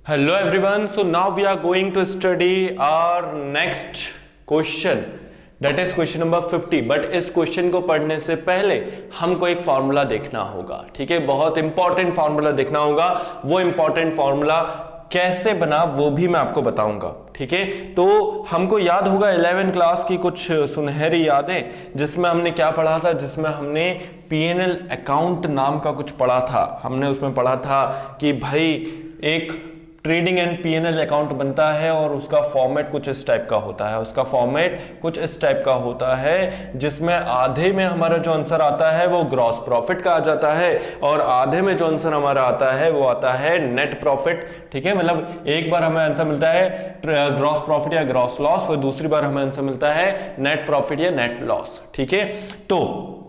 Hello everyone, so now we are going to study our next question, that is question number 50। But इस question को पढ़ने से पहले हमको एक फॉर्मूला देखना होगा, ठीक है। बहुत इंपॉर्टेंट फॉर्मूला देखना होगा। वो इंपॉर्टेंट फॉर्मूला कैसे बना वो भी मैं आपको बताऊंगा, ठीक है। तो हमको याद होगा 11 क्लास की कुछ सुनहरी यादें, जिसमें हमने क्या पढ़ा था, जिसमें हमने पीएनएल अकाउंट नाम का कुछ पढ़ा था। हमने उसमें पढ़ा था कि भाई एक ट्रेडिंग एंड पीएनएल अकाउंट बनता है और उसका फॉर्मेट कुछ इस टाइप का होता है। उसका फॉर्मेट कुछ इस टाइप का होता है जिसमें आधे में हमारा जो आंसर आता है वो ग्रॉस प्रॉफिट का आ जाता है और आधे में जो आंसर हमारा आता है वो आता है नेट प्रॉफिट, ठीक है। मतलब एक बार हमें आंसर मिलता है ग्रॉस प्रॉफिट या ग्रॉस लॉस, फिर दूसरी बार हमें आंसर मिलता है नेट प्रॉफिट या नेट लॉस, ठीक है।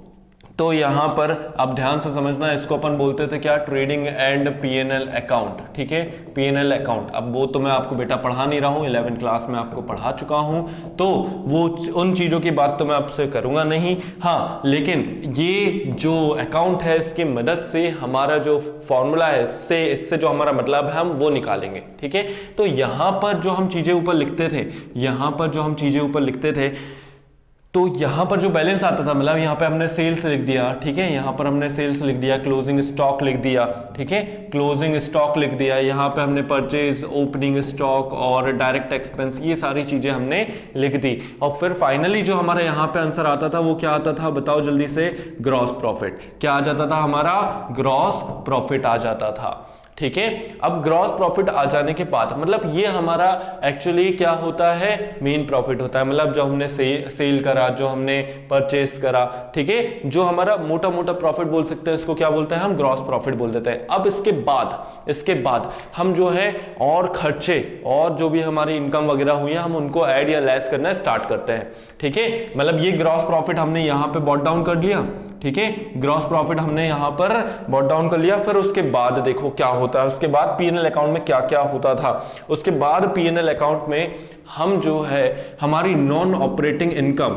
तो यहां पर आप ध्यान से समझना, इसको अपन बोलते थे क्या, ट्रेडिंग एंड पीएनएल अकाउंट, ठीक है। पीएनएल अकाउंट, अब वो तो मैं आपको बेटा पढ़ा नहीं रहा हूं, 11 क्लास में आपको पढ़ा चुका हूं, तो वो उन चीजों की बात तो मैं आपसे करूंगा नहीं। हाँ, लेकिन ये जो अकाउंट है इसकी मदद से हमारा जो फॉर्मूला है, इससे जो हमारा मतलब है हम वो निकालेंगे, ठीक है। तो यहां पर जो हम चीजें ऊपर लिखते थे, तो यहां पर जो बैलेंस आता था, मतलब यहां पे हमने सेल्स लिख दिया, ठीक है। यहां पर हमने सेल्स लिख दिया, क्लोजिंग स्टॉक लिख दिया, ठीक है, क्लोजिंग स्टॉक लिख दिया। यहां पे हमने परचेज, ओपनिंग स्टॉक और डायरेक्ट एक्सपेंस, ये सारी चीजें हमने लिख दी। और फिर फाइनली जो हमारा यहां पे आंसर आता था वो क्या आता था, बताओ जल्दी से, ग्रॉस प्रॉफिट। क्या आ जाता था हमारा, ग्रॉस प्रॉफिट आ जाता था, ठीक है। अब ग्रॉस प्रॉफिट आ जाने के बाद मतलब ये हमारा एक्चुअली क्या होता है, मेन प्रॉफिट होता है। मतलब जो हमने सेल करा, जो हमने परचेस करा, ठीक है, जो हमारा मोटा मोटा प्रॉफिट बोल सकते हैं, इसको क्या बोलते हैं हम, ग्रॉस प्रॉफिट बोल देते हैं। अब इसके बाद हम जो है और खर्चे और जो भी हमारी इनकम वगैरह हुई है हम उनको ऐड या लेस करना स्टार्ट करते हैं, ठीक है। मतलब ये ग्रॉस प्रॉफिट हमने यहां पे बॉट डाउन कर लिया, ठीक है, ग्रॉस प्रॉफिट हमने यहां पर बॉट डाउन कर लिया। फिर उसके बाद देखो क्या होता है, उसके बाद पीएनएल अकाउंट में क्या क्या होता था। उसके बाद पीएनएल अकाउंट में हम जो है हमारी नॉन ऑपरेटिंग इनकम,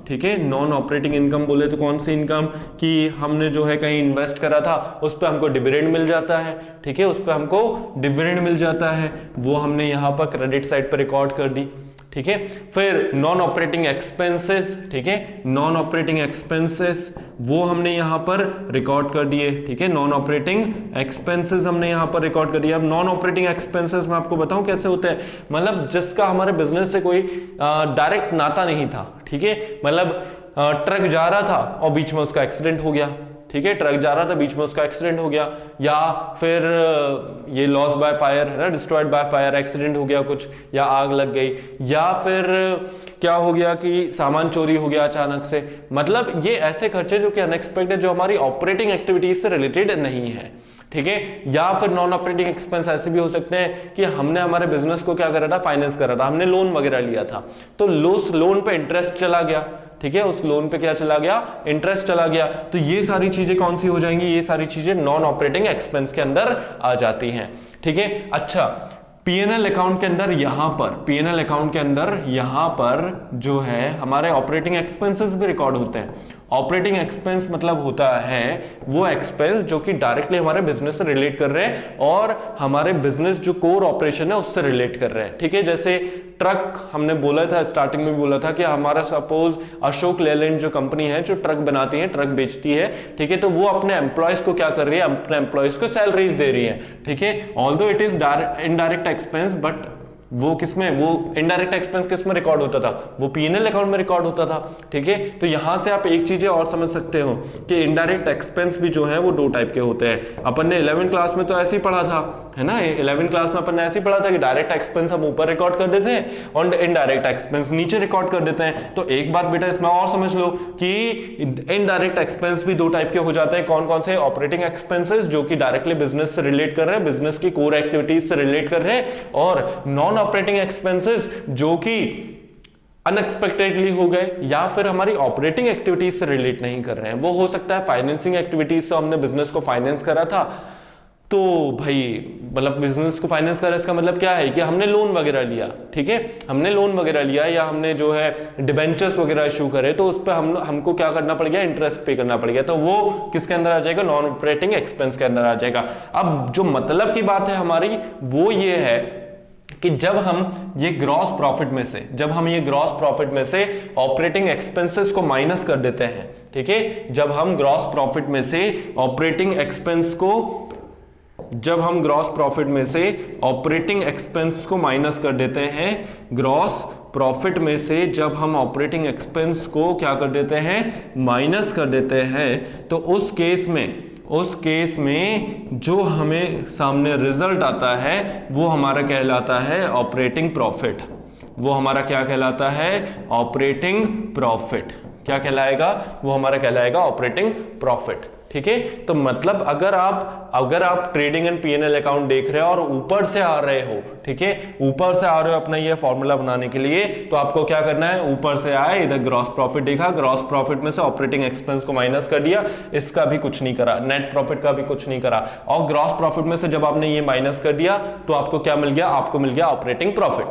ठीक है, नॉन ऑपरेटिंग इनकम बोले तो कौन सी इनकम, कि हमने जो है कहीं इन्वेस्ट करा था, उस पर हमको डिविडेंड मिल जाता है, ठीक है, उस पर हमको डिविडेंड मिल जाता है, वो हमने यहां पर क्रेडिट साइड पर रिकॉर्ड कर दी, ठीक है। फिर नॉन ऑपरेटिंग एक्सपेंसेस, ठीक है, नॉन ऑपरेटिंग एक्सपेंसेस वो हमने यहां पर रिकॉर्ड कर दिए, ठीक है, नॉन ऑपरेटिंग एक्सपेंसेस हमने यहां पर रिकॉर्ड कर दिया। अब नॉन ऑपरेटिंग एक्सपेंसेस मैं आपको बताऊं कैसे होते हैं, मतलब जिसका हमारे बिजनेस से कोई डायरेक्ट नाता नहीं था, ठीक है। मतलब ट्रक जा रहा था और बीच में उसका एक्सीडेंट हो गया, ठीक है, ट्रक जा रहा था बीच में उसका एक्सीडेंट हो गया, या फिर ये लॉस बाय फायर है ना, डिस्ट्रॉयड बाय फायर, एक्सीडेंट हो गया कुछ, या आग लग गई, या फिर क्या हो गया कि सामान चोरी हो गया अचानक से। मतलब ये ऐसे खर्चे जो कि अनएक्सपेक्टेड, जो हमारी ऑपरेटिंग एक्टिविटीज से रिलेटेड नहीं है, ठीक है। या फिर नॉन ऑपरेटिंग एक्सपेंस ऐसे भी हो सकते हैं कि हमने हमारे बिजनेस को क्या करा था, फाइनेंस करा था, हमने लोन वगैरह लिया था, तो उस लोन पे इंटरेस्ट चला गया, ठीक है, उस लोन पे क्या चला गया, इंटरेस्ट चला गया। तो ये सारी चीजें कौन सी हो जाएंगी, ये सारी चीजें नॉन ऑपरेटिंग एक्सपेंस के अंदर आ जाती हैं, ठीक है। अच्छा, पीएनएल अकाउंट के अंदर यहां पर जो है हमारे ऑपरेटिंग एक्सपेंसेस भी रिकॉर्ड होते हैं। ऑपरेटिंग एक्सपेंस मतलब होता है वो एक्सपेंस जो कि डायरेक्टली हमारे बिजनेस से रिलेट कर रहे हैं और हमारे बिजनेस जो कोर ऑपरेशन है उससे रिलेट कर रहे हैं, ठीक है। जैसे ट्रक हमने बोला था, स्टार्टिंग में बोला था कि हमारा सपोज अशोक लेलैंड जो कंपनी है जो ट्रक बनाती है, ट्रक बेचती है, ठीक है, तो वो अपने एम्प्लॉयज को क्या कर रही है, अपने एम्प्लॉयज को सैलरीज दे रही है, ठीक है। Although it is indirect expense, but वो किसमें, वो इनडायरेक्ट एक्सपेंस किसमें रिकॉर्ड होता था, वो पीएनएल अकाउंट में रिकॉर्ड होता था, ठीक है। तो यहां से आप एक चीजें और समझ सकते हो कि इनडायरेक्ट एक्सपेंस भी जो है वो दो टाइप के होते हैं। अपन ने 11 क्लास में तो ऐसे ही पढ़ा था, है ना, 11 क्लास में अपन ने ऐसे ही पढ़ा था कि डायरेक्ट एक्सपेंस हम ऊपर रिकॉर्ड कर देते हैं और इनडायरेक्ट एक्सपेंस नीचे रिकॉर्ड कर देते हैं। तो एक बात बेटा इसमें और समझ लो कि इनडायरेक्ट एक्सपेंस भी दो टाइप के हो जाते हैं। कौन कौन से, ऑपरेटिंग एक्सपेंसेस जो कि डायरेक्टली बिजनेस से रिलेट कर रहे हैं, बिजनेस की कोर एक्टिविटीज से रिलेट कर रहे हैं, और नॉन ऑपरेटिंग एक्सपेंसेस जो कि अनएक्सपेक्टेडली हो गए या फिर हमारी ऑपरेटिंग एक्टिविटीज से रिलेट नहीं कर रहे हैं। वो हो सकता है फाइनेंसिंग एक्टिविटीज से, हमने बिजनेस को फाइनेंस करा था, तो भाई मतलब बिजनेस को फाइनेंस करा इसका मतलब क्या है कि हमने लोन वगैरह लिया, ठीक है, हमने लोन वगैरह लिया या हमने जो है डिबेंचर्स वगैरह इशू करे, तो उस पर हमको क्या करना पड़ेगा, इंटरेस्ट पे करना पड़ेगा, तो वो किसके अंदर आ जाएगा, नॉन ऑपरेटिंग एक्सपेंस के अंदर आ जाएगा। अब जो मतलब की बात है हमारी वो ये है कि जब हम ये ग्रॉस प्रॉफिट में से ऑपरेटिंग एक्सपेंसेस को माइनस कर देते हैं, ठीक है, जब हम ग्रॉस प्रॉफिट में से ऑपरेटिंग एक्सपेंस को माइनस कर देते हैं, ग्रॉस प्रॉफिट में से जब हम ऑपरेटिंग एक्सपेंस को क्या कर देते हैं, माइनस कर देते हैं, तो उस केस में जो हमें सामने रिजल्ट आता है वो हमारा कहलाता है ऑपरेटिंग प्रॉफिट। वो हमारा क्या कहलाता है, ऑपरेटिंग प्रॉफिट। क्या कहलाएगा, वो हमारा कहलाएगा ऑपरेटिंग प्रॉफिट, ठीक है। तो मतलब अगर आप ट्रेडिंग एंड पीएनएल अकाउंट देख रहे हो और ऊपर से आ रहे हो, ठीक है, ऊपर से आ रहे हो अपना ये फॉर्मूला बनाने के लिए, तो आपको क्या करना है, ऊपर से आए, इधर ग्रॉस प्रॉफिट देखा, ग्रॉस प्रॉफिट में से ऑपरेटिंग एक्सपेंस को माइनस कर दिया, इसका भी कुछ नहीं करा, नेट प्रॉफिट का भी कुछ नहीं करा, और ग्रॉस प्रॉफिट में से जब आपने ये माइनस कर दिया तो आपको क्या मिल गया, आपको मिल गया ऑपरेटिंग प्रॉफिट।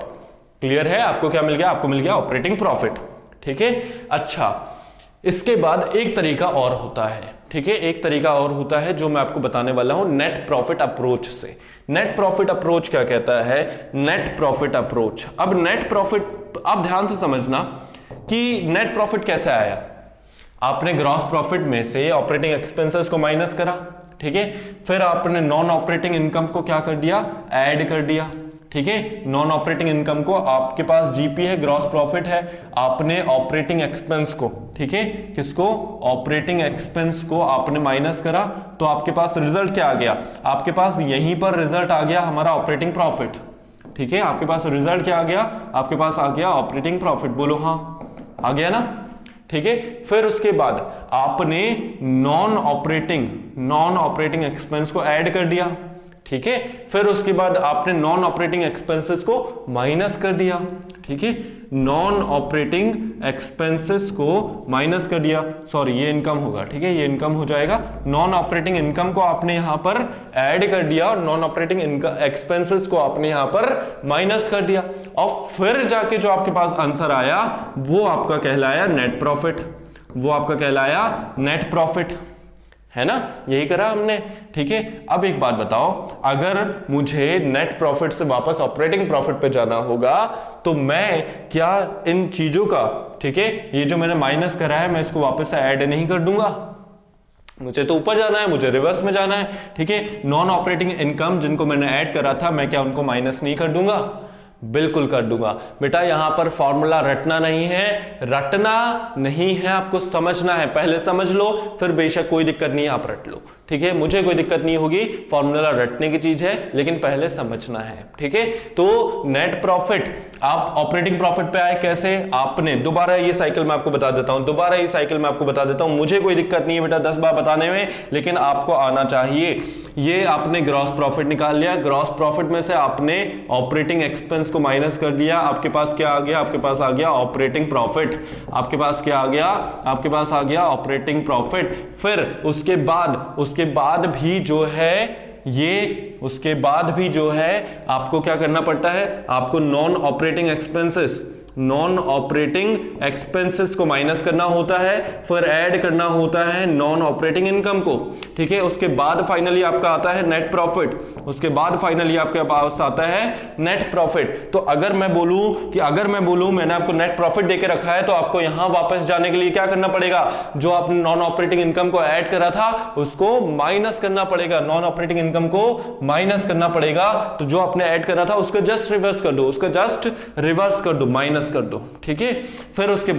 क्लियर है, आपको क्या मिल गया, आपको मिल गया ऑपरेटिंग प्रॉफिट, ठीक है। अच्छा, इसके बाद एक तरीका और होता है, ठीक है, एक तरीका और होता है जो मैं आपको बताने वाला हूं नेट प्रॉफिट अप्रोच से। नेट प्रॉफिट अप्रोच क्या कहता है, नेट प्रॉफिट अप्रोच। अब नेट प्रॉफिट आप ध्यान से समझना कि नेट प्रॉफिट कैसे आया। आपने ग्रॉस प्रॉफिट में से ऑपरेटिंग एक्सपेंसेस को माइनस करा, ठीक है, फिर आपने नॉन ऑपरेटिंग इनकम को क्या कर दिया, ऐड कर दिया, ठीक है। नॉन ऑपरेटिंग इनकम को, आपके पास जीपी है, ग्रॉस प्रॉफिट है, आपने ऑपरेटिंग एक्सपेंस को, ठीक है, किसको, ऑपरेटिंग एक्सपेंस को आपने माइनस करा, तो आपके पास रिजल्ट क्या आ गया, आपके पास यहीं पर रिजल्ट आ गया हमारा ऑपरेटिंग प्रॉफिट, ठीक है। आपके पास रिजल्ट क्या आ गया, आपके पास आ गया ऑपरेटिंग प्रॉफिट। बोलो हाँ, आ गया ना, ठीक है। फिर उसके बाद आपने नॉन ऑपरेटिंग एक्सपेंस को ऐड कर दिया, ठीक है। फिर उसके बाद आपने नॉन ऑपरेटिंग एक्सपेंसेस को माइनस कर दिया, ठीक है, नॉन ऑपरेटिंग एक्सपेंसेस को माइनस कर दिया, सॉरी ये इनकम होगा, ठीक है, ये इनकम हो जाएगा। नॉन ऑपरेटिंग इनकम को आपने यहां पर ऐड कर दिया और नॉन ऑपरेटिंग एक्सपेंसेस को आपने यहां पर माइनस कर दिया, और फिर जाके जो आपके पास आंसर आया वो आपका कहलाया नेट प्रॉफिट, वो आपका कहलाया नेट प्रॉफिट, है ना, यही करा हमने, ठीक है। अब एक बात बताओ, अगर मुझे नेट प्रॉफिट से वापस ऑपरेटिंग प्रॉफिट पे जाना होगा तो मैं क्या इन चीजों का, ठीक है, ये जो मैंने माइनस करा है मैं इसको वापस से ऐड नहीं कर दूंगा, मुझे तो ऊपर जाना है, मुझे रिवर्स में जाना है, ठीक है। नॉन ऑपरेटिंग इनकम जिनको मैंने ऐड करा था मैं क्या उनको माइनस नहीं कर दूंगा, बिल्कुल कर दूंगा। बेटा यहां पर फॉर्मूला रटना नहीं है, आपको समझना है, पहले समझ लो, फिर बेशक कोई दिक्कत नहीं है आप रट लो, ठीक है, मुझे कोई दिक्कत नहीं होगी, फॉर्मूला रटने की चीज है लेकिन पहले समझना है, ठीक है। तो नेट प्रॉफिट आप ऑपरेटिंग प्रॉफिट पे आए कैसे, आपने दोबारा ये साइकिल मैं आपको बता देता हूं, मुझे कोई दिक्कत नहीं है बेटा 10 बार बताने में, लेकिन आपको आना चाहिए। ये आपने ग्रॉस प्रॉफिट निकाल लिया, ग्रॉस प्रॉफिट में से आपने ऑपरेटिंग एक्सपेंस को माइनस कर दिया, आपके पास क्या आ गया, आपके पास आ गया ऑपरेटिंग प्रॉफिट, आपके पास क्या आ गया, आपके पास आ गया ऑपरेटिंग प्रॉफिट। फिर उसके बाद भी जो है आपको क्या करना पड़ता है, आपको नॉन ऑपरेटिंग एक्सपेंसेस को माइनस करना होता है, फिर ऐड करना होता है नॉन ऑपरेटिंग इनकम को, ठीक है। उसके बाद फाइनली आपका आता है नेट प्रॉफिट, उसके बाद फाइनली आपके पास आता है नेट प्रॉफिट। तो अगर मैं बोलूं मैंने आपको नेट प्रॉफिट देके रखा है, तो आपको यहां वापस जाने के लिए क्या करना पड़ेगा, जो आपने नॉन ऑपरेटिंग इनकम को ऐड करा था उसको माइनस करना पड़ेगा, नॉन ऑपरेटिंग इनकम को माइनस करना पड़ेगा। तो जो आपने ऐड करा था उसको जस्ट रिवर्स कर दो, माइनस कर दो, ठीक है। फिर उसके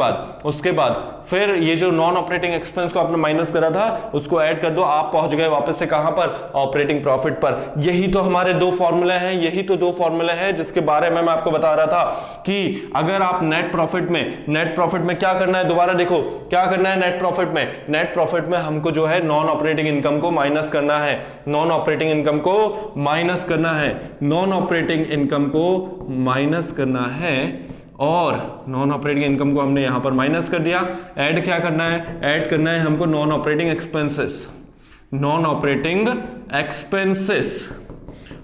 बाद फिर ये जो नॉन ऑपरेटिंग एक्सपेंस को आपने माइनस करा था उसको ऐड कर दो, आप पहुंच गए वापस से कहां पर, ऑपरेटिंग प्रॉफिट पर। यही तो हमारे दो फॉर्मूले हैं, जिसके बारे में मैं आपको बता रहा था कि अगर आप नेट प्रॉफिट में क्या करना है, दोबारा देखो क्या करना है नेट प्रॉफिट में हमको जो है नॉन ऑपरेटिंग इनकम को माइनस करना है, नॉन ऑपरेटिंग इनकम को माइनस करना है, और नॉन ऑपरेटिंग इनकम को हमने यहां पर माइनस कर दिया। ऐड क्या करना है, हमको non operating expenses, non operating expenses.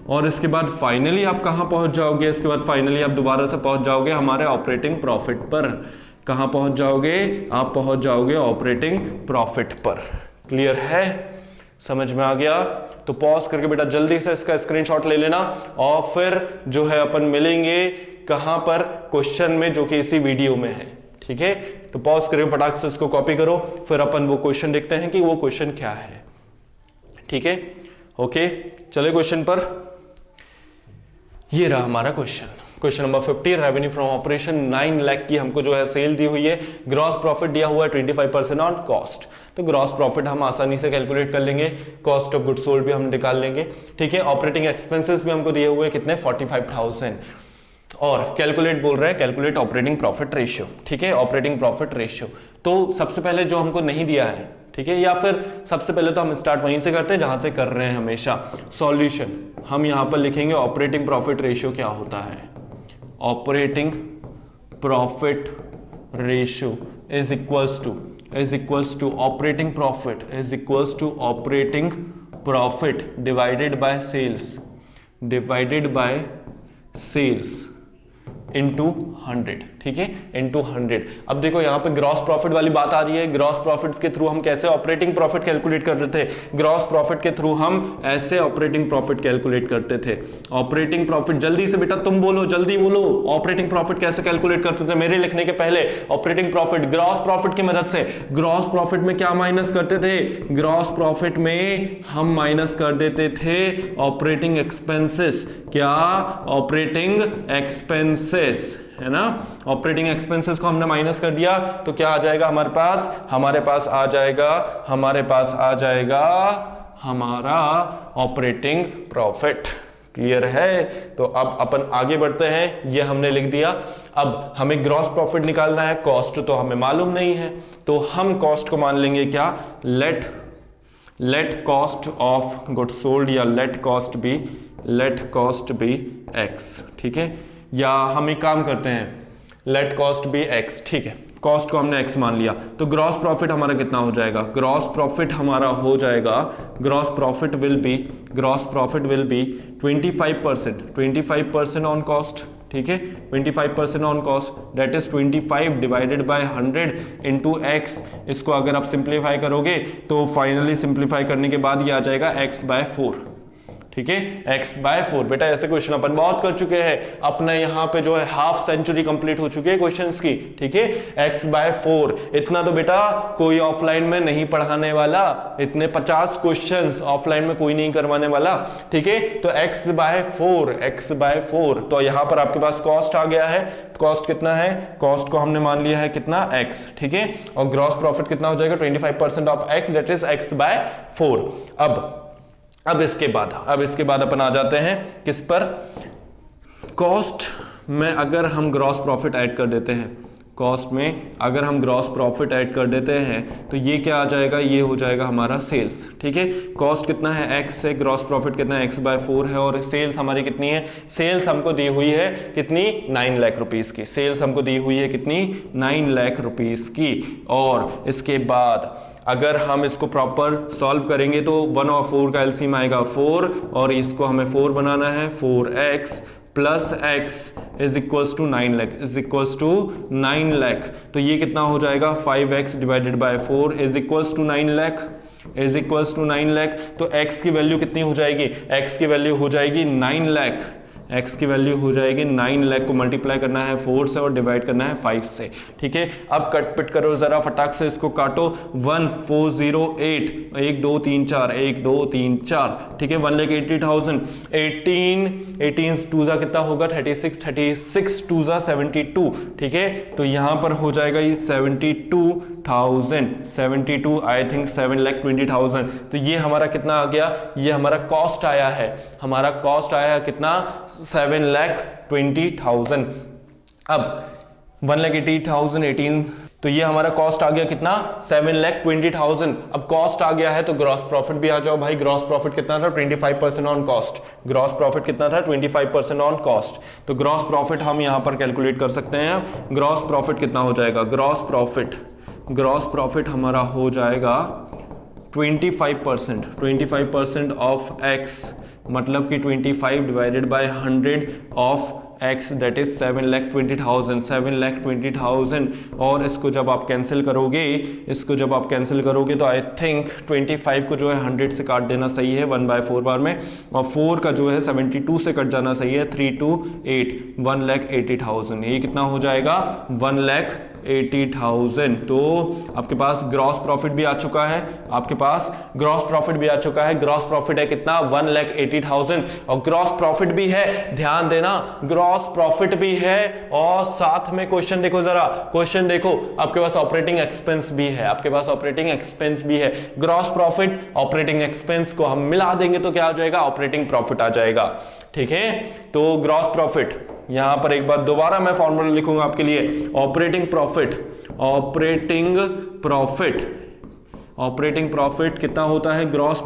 और इसके बाद फाइनली आप कहां पहुंच जाओगे, इसके बाद फाइनली आप दोबारा से पहुंच जाओगे हमारे ऑपरेटिंग प्रॉफिट पर। कहां पहुंच जाओगे, आप पहुंच जाओगे ऑपरेटिंग प्रॉफिट पर। क्लियर है, समझ में आ गया? तो पॉज करके बेटा जल्दी से इसका स्क्रीनशॉट ले लेना और फिर जो है अपन मिलेंगे कहां पर, क्वेश्चन में जो कि इसी वीडियो में है। ठीक है, तो पॉज करके फटाक से इसको कॉपी करो, फिर अपन वो क्वेश्चन देखते हैं कि वो क्वेश्चन क्या है। ठीक है, ओके, चले क्वेश्चन पर। ये रहा हमारा question, question number 50। Revenue from operation 9 lakh की हमको जो है सेल दी हुई है, ग्रॉस प्रॉफिट दिया हुआ है 25% ऑन कॉस्ट। तो ग्रॉस प्रॉफिट हम आसानी से कैलकुलेट कर लेंगे, कॉस्ट ऑफ गुड्स सोल्ड भी हम निकाल लेंगे। ठीक है, ऑपरेटिंग एक्सपेंसेस भी हमको दिए हुए कितने, 45,000। और कैलकुलेट बोल रहे हैं, कैलकुलेट ऑपरेटिंग प्रॉफिट रेशियो। ठीक है, ऑपरेटिंग प्रॉफिट रेशियो। तो सबसे पहले जो हमको नहीं दिया है, ठीक है, या फिर सबसे पहले तो हम स्टार्ट वहीं से करते हैं जहां से कर रहे हैं हमेशा। सॉल्यूशन हम यहां पर लिखेंगे ऑपरेटिंग प्रॉफिट रेशियो क्या होता है। Operating profit ratio is equals to operating profit is equals to operating profit divided by sales into 100। ठीक है, इंटू 100। अब देखो यहाँ पे ग्रॉस प्रॉफिट वाली बात आ रही है। ग्रॉस प्रॉफिट के थ्रू हम कैसे ऑपरेटिंग प्रॉफिट कैलकुलेट कर रहे थे, ग्रॉस प्रॉफिट के थ्रू हम ऐसे ऑपरेटिंग प्रॉफिट कैलकुलेट करते थे। ऑपरेटिंग प्रॉफिट, जल्दी से बेटा तुम बोलो, जल्दी बोलो, ऑपरेटिंग प्रॉफिट कैसे कैलकुलेट करते थे मेरे लिखने के पहले। ऑपरेटिंग प्रॉफिट ग्रॉस प्रॉफिट की मदद से, ग्रॉस प्रॉफिट में क्या माइनस करते थे, ग्रॉस प्रॉफिट में हम माइनस कर देते थे ऑपरेटिंग एक्सपेंसेस। क्या, ऑपरेटिंग एक्सपेंसेस, है ना। ऑपरेटिंग एक्सपेंसेस को हमने माइनस कर दिया तो क्या आ जाएगा हमारे पास, आ जाएगा हमारा ऑपरेटिंग प्रॉफिट। क्लियर है? तो अब अपन आगे बढ़ते हैं, ये हमने लिख दिया। अब हमें ग्रॉस प्रॉफिट निकालना है, कॉस्ट तो हमें मालूम नहीं है, तो हम कॉस्ट को मान लेंगे क्या, let cost of goods sold या लेट कॉस्ट बी एक्स। ठीक है, या हम एक काम करते हैं, लेट कॉस्ट बी एक्स। ठीक है, कॉस्ट को हमने एक्स मान लिया, तो ग्रॉस प्रॉफिट हमारा कितना हो जाएगा, gross profit will be 25% on cost. ठीक है, 25% on cost, that is 25 divided by 100 into x. इसको अगर आप सिंप्लीफाई करोगे तो फाइनली सिंप्लीफाई करने के बाद ये आ जाएगा x/4। ठीक है, x/4। बेटा ऐसे क्वेश्चन अपन बहुत कर चुके हैं, अपने यहाँ पे जो है हाफ सेंचुरी कंप्लीट हो चुकी है क्वेश्चंस की। ठीक है, x/4 इतना तो बेटा कोई ऑफलाइन में नहीं पढ़ाने वाला, इतने 50 क्वेश्चंस ऑफलाइन में कोई नहीं करवाने वाला। ठीक है, तो x/4, तो यहाँ पर आपके पास कॉस्ट आ गया है। कॉस्ट कितना है, कॉस्ट को हमने मान लिया है कितना, x। ठीक है, और ग्रॉस प्रॉफिट कितना हो जाएगा, 25% of x, that is x/4। अब इसके बाद अपन आ जाते हैं किस पर, कॉस्ट में अगर हम ग्रॉस प्रॉफिट ऐड कर देते हैं, कॉस्ट में अगर हम ग्रॉस प्रॉफिट ऐड कर देते हैं तो ये क्या आ जाएगा, ये हो जाएगा हमारा सेल्स। ठीक है, कॉस्ट कितना है x से, ग्रॉस प्रॉफिट कितना है x/4 है, और सेल्स हमारी कितनी है, सेल्स हमको दी हुई है कितनी, 9 लाख रुपीस की। सेल्स हमको दी हुई है कितनी, 9 लाख रुपीस की। और इसके बाद अगर हम इसको प्रॉपर सॉल्व करेंगे तो 1 और 4 का एलसीएम आएगा 4, और इसको हमें 4 बनाना है, 4x plus x is equals to 9 lakh. तो ये कितना हो जाएगा, 5x divided by 4 is equals to 9 lakh. तो x की वैल्यू कितनी हो जाएगी, x की वैल्यू हो जाएगी 9 लाख। x की वैल्यू हो जाएगी 9 लाख को मल्टीप्लाई करना है 4 से और डिवाइड करना है 5 से। ठीक है, अब कट पिट करो जरा, फटाक से इसको काटो। 1 4 0 8 1 2 3 4 1 2 3 4। ठीक है, 1,80,000। 18 2 कितना होगा, 36 2 72। ठीक है, तो यहां पर हो जाएगा ये 72,000, आई थिंक 7,20,000। तो ये हमारा कितना आ गया, ये हमारा कॉस्ट आया है, कितना, 7,20,000। अब 1,80,000 18, तो ये हमारा कॉस्ट आ गया कितना, 7,20,000। अब कॉस्ट आ गया है तो ग्रॉस प्रॉफिट भी आ जाओ भाई। ग्रॉस प्रॉफिट कितना था, 25% ऑन कॉस्ट। ग्रॉस प्रॉफिट कितना था, 25% ऑन कॉस्ट। तो ग्रॉस प्रॉफिट हम यहां पर कैलकुलेट कर सकते हैं। ग्रॉस प्रॉफिट कितना हो जाएगा, ग्रॉस प्रॉफिट हमारा हो जाएगा 25% ऑफ x, मतलब कि 25 divided by 100 of x, that is 7,20,000। और इसको जब आप कैंसिल करोगे तो आई थिंक 25 को जो है 100 से काट देना सही है 1/4 बार में, और 4 का जो है 72 से कट जाना सही है 3 to 8, 1,80,000। ये कितना हो जाएगा 1,80,000। तो आपके पास ग्रॉस प्रॉफिट भी आ चुका है, ग्रॉस प्रॉफिट है कितना 1,80,000, और ग्रॉस प्रॉफिट भी है, ध्यान देना ग्रॉस प्रॉफिट भी है, और साथ में क्वेश्चन देखो जरा, क्वेश्चन देखो, आपके पास ऑपरेटिंग एक्सपेंस भी है, ग्रॉस प्रॉफिट ऑपरेटिंग एक्सपेंस को हम मिला देंगे तो क्या आ जाएगा, ऑपरेटिंग प्रॉफिट आ जाएगा। ठीक है, तो ग्रॉस प्रॉफिट, यहां पर एक बार दोबारा मैं फॉर्मूला लिखूंगा आपके लिए, ऑपरेटिंग प्रॉफिट कितना होता है, ग्रॉस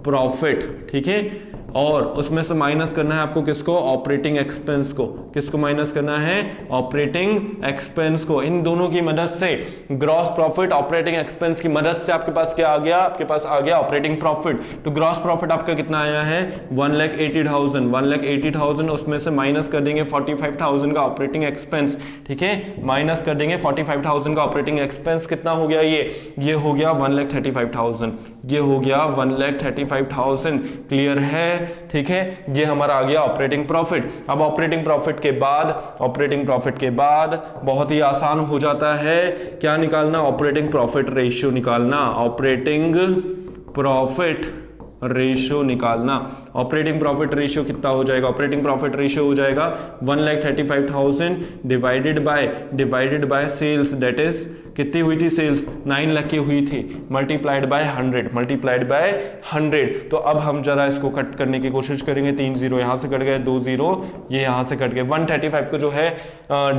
प्रॉफिट। ठीक है, और उसमें से माइनस करना है आपको किसको, ऑपरेटिंग एक्सपेंस को, किसको माइनस करना है, ऑपरेटिंग एक्सपेंस को। इन दोनों की मदद से, ग्रॉस प्रॉफिट ऑपरेटिंग एक्सपेंस की मदद से आपके पास क्या आ गया, आपके पास आ गया ऑपरेटिंग प्रॉफिट। तो ग्रॉस प्रॉफिट आपका कितना आया है 1,80,000, उसमें से माइनस कर देंगे 45,000 का ऑपरेटिंग एक्सपेंस। ठीक है, माइनस कर देंगे 45,000 का ऑपरेटिंग एक्सपेंस, कितना हो गया, ये हो गया 1,35,000, ये हो गया 1,35,000। क्लियर है? ठीक है, ये हमारा आ गया ऑपरेटिंग प्रॉफिट। अब ऑपरेटिंग प्रॉफिट के बाद बहुत ही आसान हो जाता है, क्या निकालना, ऑपरेटिंग प्रॉफिट रेशियो निकालना, ऑपरेटिंग प्रॉफिट रेशियो कितना हो जाएगा, ऑपरेटिंग प्रॉफिट रेशियो हो जाएगा 1,35,000 divided by sales, that is कितनी हुई थी सेल्स, 9 लाख की हुई थी, मल्टीप्लाइड बाय 100। तो अब हम जरा इसको कट करने की कोशिश करेंगे, 3 0 यहां से कट गए, 2 0 ये यहां से कट गए। 135 को जो है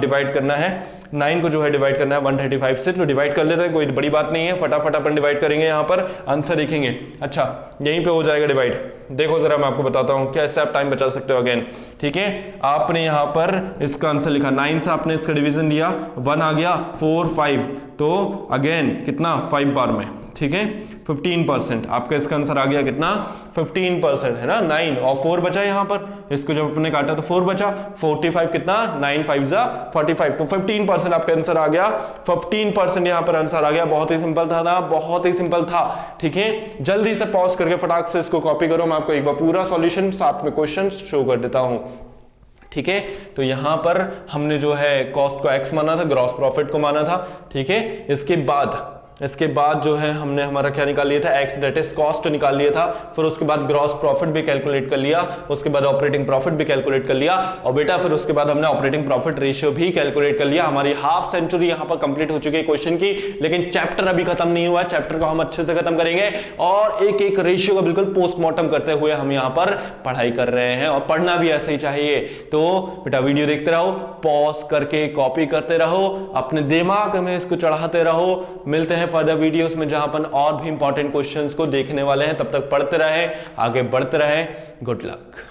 डिवाइड करना है, 9 को जो है डिवाइड करना है 135 से, तो डिवाइड कर लेते हैं, कोई बड़ी बात नहीं है, फटाफट अपन डिवाइड करेंगे, यहां पर आंसर लिखेंगे। अच्छा, यहीं पे हो जाएगा डिवाइड। देखो जरा मैं आपको बताता हूं कैसे आप टाइम बचा सकते हो अगेन। ठीक है, आपने यहां पर इसका आंसर लिखा, 9 से आपने इसका डिवीजन दिया, 1 आ गया, 4 5, तो अगेन कितना 5 बार में। ठीक है, 15%, आपका इसका आंसर आ गया कितना 15% है ना, 9 और 4 बचा यहाँ पर, इसको जब अपने काटा तो 4 बचा, 45 कितना 9 5 जा 45, तो 15% आपका आंसर आ गया, 15% यहाँ पर आंसर आ गया। बहुत ही सिंपल था ना, बहुत ही सिंपल था। ठीक है, जल्दी से पॉज करके फटाक से इसको कॉपी करो, मैं आपको एक बार पूरा सॉल्यूशन साथ में क्वेश्चन शो कर देता हूं। ठीक है, तो यहां पर हमने जो है कॉस्ट को एक्स माना था, ग्रॉस प्रॉफिट को माना था। ठीक है, इसके बाद जो है हमने हमारा क्या निकाल लिया था, एक्स डेट इज कॉस्ट निकाल लिया था, फिर उसके बाद ग्रॉस प्रॉफिट भी कैलकुलेट कर लिया, उसके बाद ऑपरेटिंग प्रॉफिट भी कैलकुलेट कर लिया, और बेटा फिर उसके बाद हमने ऑपरेटिंग प्रॉफिट रेशियो भी कैलकुलेट कर लिया। हमारी हाफ सेंचुरी यहां पर कंप्लीट हो चुकी है क्वेश्चन की, लेकिन चैप्टर अभी खत्म नहीं हुआ है, चैप्टर को हम अच्छे से खत्म करेंगे, और एक एक रेशियो का बिल्कुल पोस्टमार्टम करते हुए हम यहां पर पढ़ाई कर रहे हैं, और पढ़ना भी ऐसे ही चाहिए। तो बेटा वीडियो देखते रहो, पॉज करके कॉपी करते रहो, अपने दिमाग में इसको चढ़ाते रहो। मिलते हैं फर्दर वीडियोस में जहां पर और भी इंपॉर्टेंट क्वेश्चंस को देखने वाले हैं, तब तक पढ़ते रहे, आगे बढ़ते रहे। Good luck.